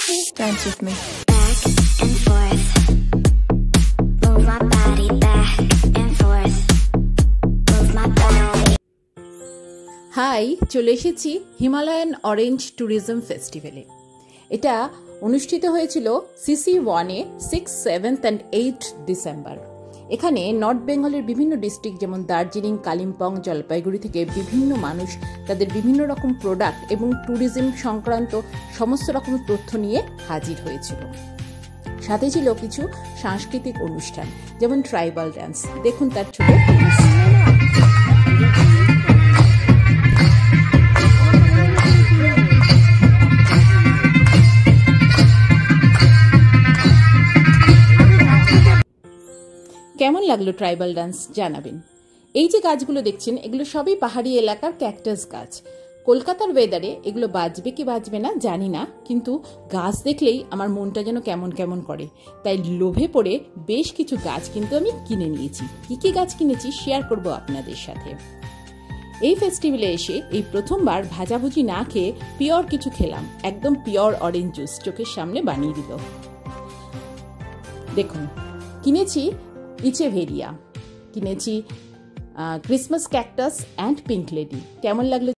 Dance with me. Back and forth. Move my body back and forth. Move my body. হাই, চলে এসেছি Himalayan orange tourism ফেস্টিভ্যালে। এটা অনুষ্ঠিত হয়েছিল CC1-এ 6, 7 and 8 ডিসেম্বর। এখানে নর্থ বেঙ্গলের বিভিন্ন ডিস্ট্রিক্ট যেমন দার্জিলিং, কালিম্পং, জলপাইগুড়ি থেকে বিভিন্ন মানুষ তাদের বিভিন্ন রকম প্রোডাক্ট এবং ট্যুরিজম সংক্রান্ত সমস্ত রকম তথ্য নিয়ে হাজির হয়েছিল। সাথে ছিল কিছু সাংস্কৃতিক অনুষ্ঠান যেমন ট্রাইবাল ডান্স। দেখুন তার ছোট কেমন লাগলো ট্রাইবাল ডান্স জানাবেন। এই যে গাছগুলো দেখছেন এগুলো সবই পাহাড়ি এলাকার ক্যাকটাস গাছ। কলকাতার ওয়েদারে এগুলো বাজবে কি বাজবে না জানি না, কিন্তু গাছ দেখলেই আমার মনটা যেন কেমন কেমন করে। তাই লোভে পড়ে বেশ কিছু গাছ কিন্তু আমি কিনে নিয়েছি। কি কি গাছ কিনেছি শেয়ার করব আপনাদের সাথে। এই ফেস্টিভ্যালে এসে এই প্রথমবার ভাজাভুজি না খেয়ে পিওর কিছু খেলাম। একদম পিওর অরেঞ্জ জুস চোখের সামনে বানিয়ে দিল। দেখুন, কিনেছি ইচেভেরিয়া, কিনেছি Christmas cactus and pink lady. কেমন লাগলো